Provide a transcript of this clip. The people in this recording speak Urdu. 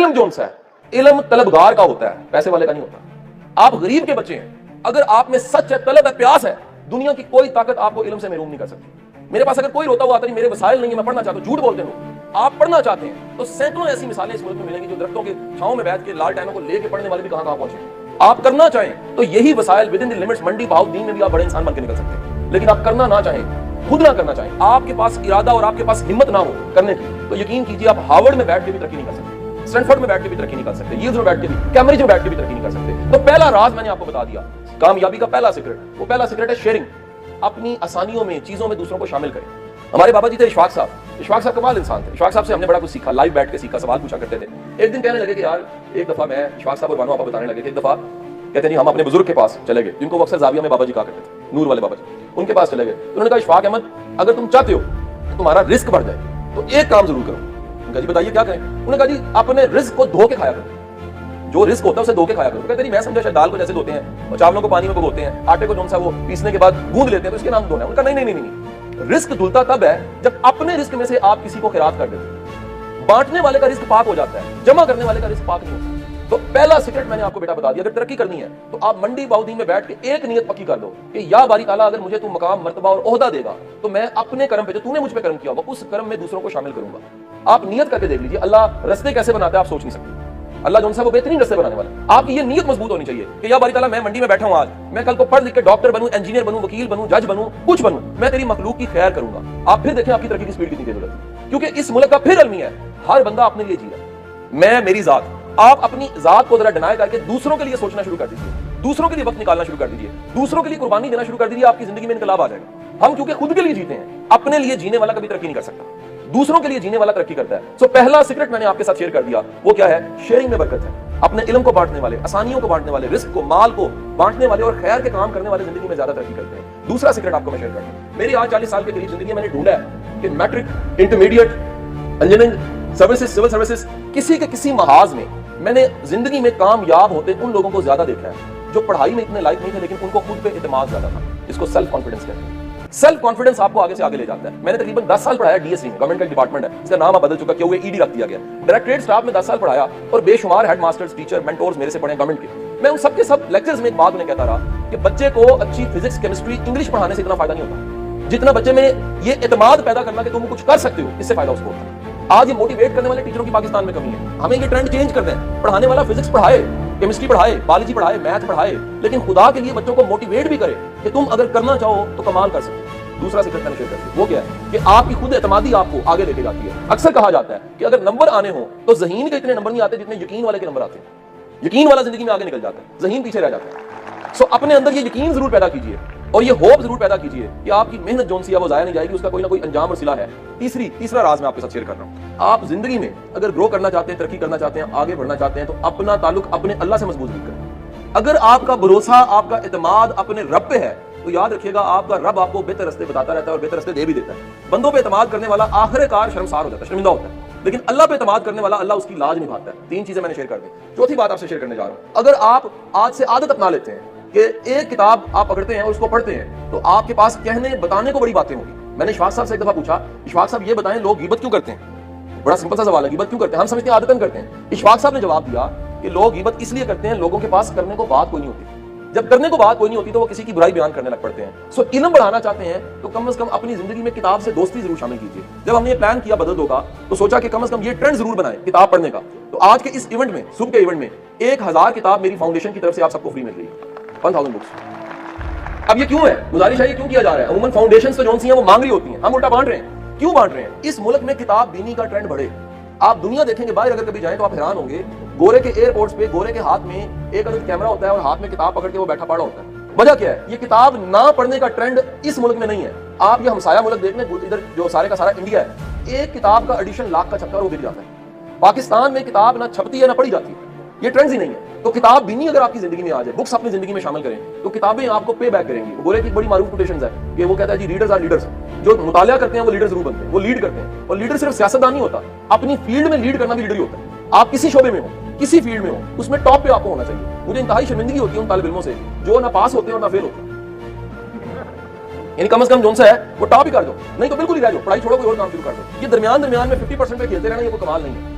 علم جون سا ہے، علم طلبگار کا ہوتا ہے، پیسے والے کا نہیں ہوتا۔ آپ غریب کے بچے ہیں، اگر آپ میں سچ ہے، طلب ہے، پیاس ہے، دنیا کی کوئی طاقت آپ کو علم سے محروم نہیں کر سکتی۔ میرے پاس اگر کوئی روتا ہوا آتا نہیں، میرے وسائل نہیں ہے، میں پڑھنا چاہتا ہوں، جھوٹ بولتے ہیں لوگ۔ آپ پڑھنا چاہتے ہیں تو سینکڑوں ایسی مثالیں اس ملک میں ملیں گی جو درختوں کے چھاؤں میں بیٹھ کے لال ٹینوں کو لے کے پڑھنے والے بھی کہاں پہنچے۔ آپ کرنا چاہیں تو یہی وسائل ود ان دی لمٹس منڈی بہاؤدین میں بھی آپ بڑے انسان بن کے نکل سکتے ہیں، لیکن آپ کرنا نہ چاہیں، خود نہ کرنا چاہیں، آپ کے پاس ارادہ اور آپ کے پاس ہمت نہ ہو کرنے کی، تو یقین کیجیے آپ ہارورڈ میں بیٹھ کے بھی ترقی نہیں کر سکتے، اسٹینفورڈ میں بیٹھ کے بھی ترقی نہیں کر سکتے، ییلز میں بیٹھ کے بھی، کیمبرج میں بیٹھ کے بھی ترقی نہیں کر سکتے۔ تو پہلا راز میں نے آپ کو بتا دیا، کامیابی کا پہلا سیکرٹ، وہ پہلا سیکرٹ ہے شیئرنگ۔ اپنی آسانیوں میں، چیزوں میں دوسروں کو شامل کریں۔ ہمارے بابا جی تھے اشفاق صاحب کمال انسان تھے۔ اشفاق صاحب سے ہم نے بڑا کچھ سیکھا، لائیو بیٹھ کے سیکھا، سوال پوچھا کرتے تھے۔ ایک دن کہنے لگے کہ یار ایک دفعہ میں، اشفاق صاحب اور بانو آپا بتانے لگے کہ ایک دفعہ کہتے ہیں ہم اپنے بزرگ کے پاس چلے گئے، جن کو وہ اکثر زاویہ میں بابا جی کہا کرتے تھے، نور والے بابا جی، ان کے پاس چلے گئے۔ تو انہوں نے کہا اشفاق احمد اگر تم چاہتے ہو کہ تمہارا رزق بڑھ جائے تو ایک کام ضرور کرو۔ انہوں نے کہا جی بتائیے کیا کریں؟ انہوں نے کہا جی اپنے رزق کو دھو کے کھایا کرو، جو رزق ہوتا ہے اسے دھو کے کھایا کرو۔ کہتے نہیں میں سمجھا شاید دال کو جیسے دھوتے ہیں اور چاولوں کو پانی میں بھگوتے ہیں، آٹے کو جو سا وہ پیسنے کے بعد گوندھ لیتے ہیں تو اس کے نام دھونا ہے۔ انہوں نے کہا نہیں، رزق دھلتا تب ہے جب اپنے رزق میں سے آپ کسی کو خیرات کر دیتے ہیں۔ بانٹنے والے کا رزق پاک ہو جاتا ہے، جمع کرنے والے کا رزق پاک نہیں ہوتا۔ تو پہلا سیکرٹ میں نے آپ کو بیٹا بتا دیا، اگر ترقی کرنی ہے تو آپ منڈی بہاؤدین میں بیٹھ کے ایک نیت پکی کر دو کہ یا باری تعالیٰ اگر مجھے تو مقام، مرتبہ اور عہدہ دے گا تو میں اپنے کرم پہ، جو تو نے مجھ پہ کرم کیا ہوگا، اس کرم میں دوسروں کو شامل کروں گا۔ آپ نیت کر کے دیکھ لیجیے، اللہ رستے کیسے بناتا ہے آپ سوچ نہیں سکتے۔ اللہ جو وہ بہترین رستے بنانے والا ہے۔ آپ کی یہ نیت مضبوط ہونی چاہیے کہ یا باری تعالیٰ میں منڈی میں بیٹھا ہوں آج، میں کل کو پڑھ لکھ کے ڈاکٹر بنوں، انجینئر بنوں، وکیل بنوں، جج بنوں، کچھ بنوں، میں تیری مخلوق کی خیر کروں گا۔ آپ پھر دیکھیں آپ کی ترقی کی سپیڈ کتنی تیز ہو جاتی ہے، کیونکہ اس ملک کا پھر المیہ ہے، ہر بندہ اپنے لیے جی رہا ہے، میں میری ذات۔ آپ اپنی ذات کو ذرا ڈینائی کر کے دوسروں کے لیے سوچنا شروع کر دیجیے، دوسروں کے لیے وقت نکالنا شروع کر دیجیے، دوسروں کے لیے قربانی دینا شروع کر دیجیے، آپ کی زندگی میں انقلاب آ جائے گا۔ ہم کیونکہ خود کے لیے جیتے ہیں، اپنے لیے جینے والا کبھی ترقی نہیں کر سکتا، دوسروں کے لیے جینے والا ترقی کرتا ہے۔ سو پہلا سیکرٹ میں نے آپ کے ساتھ شیئر کر دیا، وہ کیا ہے؟ شیئرنگ میں برکت ہے۔ اپنے علم کو بانٹنے والے، آسانیوں کو بانٹنے والے، رزق کو، مال کو بانٹنے والے اور خیر کے کام کرنے والے زندگی میں زیادہ ترقی کرتے ہیں۔ دوسرا سیکرٹ آپ کو میں شیئر کرتا ہوں۔ میری آج 40 سال کے قریب زندگی میں نے ڈھونڈا ہے کہ matric, intermediate, engineering, services, civil services, کسی کے کسی محاذ میں نے زندگی میں کامیاب ہوتے ان لوگوں کو زیادہ دیکھا ہے جو پڑھائی میں اتنے لائق نہیں تھے لیکن ان کو خود پہ اعتماد زیادہ تھا۔ اس کو سیلف کانفیڈنس کہتے ہیں۔ سیلف کانفیڈنس آپ کو آگے سے آگے لے جاتا ہے۔ میں نے تقریباً 10 سال پڑھایا ڈی ایس سی میں، گورنمنٹ کا ڈپارٹمنٹ ہے، اس کا نام اب بدل چکا، کیوں ای ڈی رکھ دیا گیا۔ ڈائریکٹریٹ سٹاف میں 10 سال پڑھایا اور بے شمار ہیڈ ماسٹرز، ٹیچر، مینٹورز میرے سے پڑھے گورنمنٹ کے۔ میں ان سب کے سب لیکچرز میں ایک بات انہیں کہتا رہا کہ بچے کو اچھی فزکس، کیمسٹری، انگلش پڑھانے سے اتنا فائدہ نہیں ہوتا جتنا بچے میں یہ اعتماد پیدا کرنا کہ تم کچھ کر سکتے ہو، اس سے فائدہ اس کو ہوتا ہے۔ آج یہ موٹیویٹ کرنے والے ٹیچروں کی پاکستان میں کمی ہے۔ ہمیں یہ ٹرینڈ چینج کر دیں، پڑھانے والا فزکس پڑھائے، کیمسٹری پڑھائے، بایولوجی پڑھائے، میتھ پڑھائے، لیکن خدا کے لیے بچوں کو موٹیویٹ بھی کرے کہ تم اگر کرنا چاہو تو کمال کر سکتے ہو۔ دوسرا سیکرٹ میں نے شیئر کر دیا، وہ کیا ہے کہ آپ کی خود اعتمادی آپ کو آگے لے کے جاتی ہے۔ اکثر کہا جاتا ہے کہ اگر نمبر آنے ہوں تو ذہین کے اتنے نمبر نہیں آتے جتنے یقین والے کے نمبر آتے ہیں۔ یقین والا زندگی میں آگے نکل جاتا ہے، ذہین پیچھے رہ جاتا ہے۔ سو اپنے اندر یہ یقین ضرور پیدا کیجیے اور یہ ہوپ ضرور پیدا کیجیے کہ آپ کی محنت جون سی ہے وہ ضائع نہیں جائے گی، اس کا کوئی نہ کوئی انجام اور صلہ ہے۔ تیسرا راز میں آپ کے ساتھ شیئر کر رہا ہوں۔ آپ زندگی میں اگر گرو کرنا چاہتے ہیں، ترقی کرنا چاہتے ہیں، آگے بڑھنا چاہتے ہیں تو اپنا تعلق اپنے اللہ سے مضبوط کریں۔ اگر آپ کا بھروسہ، آپ کا اعتماد اپنے رب پہ ہے تو یاد رکھیے گا آپ کا رب آپ کو بہتر رستے بتاتا رہتا ہے اور بہتر رستے دے بھی دیتا ہے۔ بندوں پہ اعتماد کرنے والا آخر کار شرمسار ہو جاتا ہے، شرمندہ ہوتا ہے، لیکن اللہ پہ اعتماد کرنے والا اللہ اس کی لاج نبھاتا ہے۔ 3 چیزیں میں نے شیئر کر دی۔ چوتھی بات آپ سے شیئر کرنے جا رہا ہوں۔ اگر آپ آج سے عادت اپنا لیتے ہیں کہ ایک کتاب آپ پکڑتے ہیں اور اس کو پڑھتے ہیں تو آپ کے پاس کہنے بتانے کو بڑی باتیں ہوں گی۔ میں نے اشفاق صاحب سے ایک دفعہ پوچھا، اشفاق صاحب یہ بتائیں لوگ غیبت کیوں کرتے ہیں؟ بڑا سمپل سا سوال ہے، غیبت کیوں کرتے ہیں؟ ہم سمجھتے ہیں عادتاً کرتے ہیں۔ اشفاق صاحب نے جواب دیا کہ لوگ غیبت اس لیے کرتے ہیں لوگوں کے پاس کرنے کو بات کوئی نہیں ہوتی، جب کرنے کو بات کوئی نہیں ہوتی تو وہ کسی کی برائی بیان کرنے لگ پڑتے ہیں۔ سو علم بڑھانا چاہتے ہیں تو کم از کم اپنی زندگی میں کتاب سے دوستی ضرور شامل کیجیے۔ جب ہم نے یہ پلان کیا بدل دو کا تو سوچا کہ کم از کم یہ ٹرینڈ ضرور بنائیں کتاب پڑھنے کا۔ تو آج کے اس ایونٹ میں، صبح کے ایونٹ میں 1000 کتاب میری فاؤنڈیشن کی طرف سے آپ سب کو فری مل رہی ہے، 1000 بکس۔ اب یہ کیوں ہے؟ گزارش ہے یہ کیوں کیا جا رہا ہے؟ عموماً فاؤنڈیشنز تو جون سی ہیں وہ مانگ رہی ہوتی ہیں، ہم الٹا بانٹ رہے ہیں۔ کیوں بانٹ رہے ہیں؟ اس ملک میں کتاب بینی کا ٹرینڈ بڑھے۔ آپ دنیا دیکھیں گے، باہر اگر کبھی جائیں تو آپ حیران ہوں گے، گورے کے ایئرپورٹس پہ گورے کے ہاتھ میں ایک عدد کیمرہ ہوتا ہے اور ہاتھ میں کتاب پکڑ کے وہ بیٹھا پڑھا ہوتا ہے۔ وجہ کیا ہے؟ یہ کتاب نہ پڑھنے کا ٹرینڈ اس ملک میں نہیں ہے۔ آپ یہ ہمسایہ ملک دیکھ لیں، ادھر جو سارے کا سارا انڈیا ہے، ایک کتاب کا ایڈیشن لاکھ کا چھپتا ہے اور وہ گر جاتا ہے۔ پاکستان میں کتاب نہ چھپتی ہے نہ پڑھی جاتی ہے، یہ ٹرینڈز ہی نہیں ہے۔ تو کتاب بینی اگر آپ کی زندگی میں آ جائے، بکس اپنی زندگی میں شامل کریں تو کتابیں آپ کو پے بیک کریں گی۔ بولے کہ بڑی معروف کوٹیشنز ہے کہ وہ کہتا ہے جی ریڈرز آر لیڈرز، جو مطالعہ کرتے ہیں وہ لیڈر ضرور بنتے ہیں، وہ لیڈ کرتے ہیں۔ اور لیڈر صرف سیاستدان نہیں ہوتا، اپنی فیلڈ میں لیڈ کرنا بھی لیڈر ہی ہوتا ہے۔ آپ کسی شعبے میں ہو، کسی فیلڈ میں ہو، اس میں ٹاپ پہ آپ کو ہونا چاہیے۔ مجھے انتہائی شرمندگی ہوتی ہے ان طالب علموں سے جو نہ پاس ہوتے ہیں اور نہ فیل ہوتے ہیں۔ یعنی کم از کم جو سا ہے وہ ٹاپ ہی کر دو، نہیں تو بالکل ہی رہ جاؤ، پڑھائی چھوڑو کوئی اور کام شروع کر دو۔ یہ درمیان میں 50% پہ کھیلتے رہنا یہ کوئی کمال نہیں ہے۔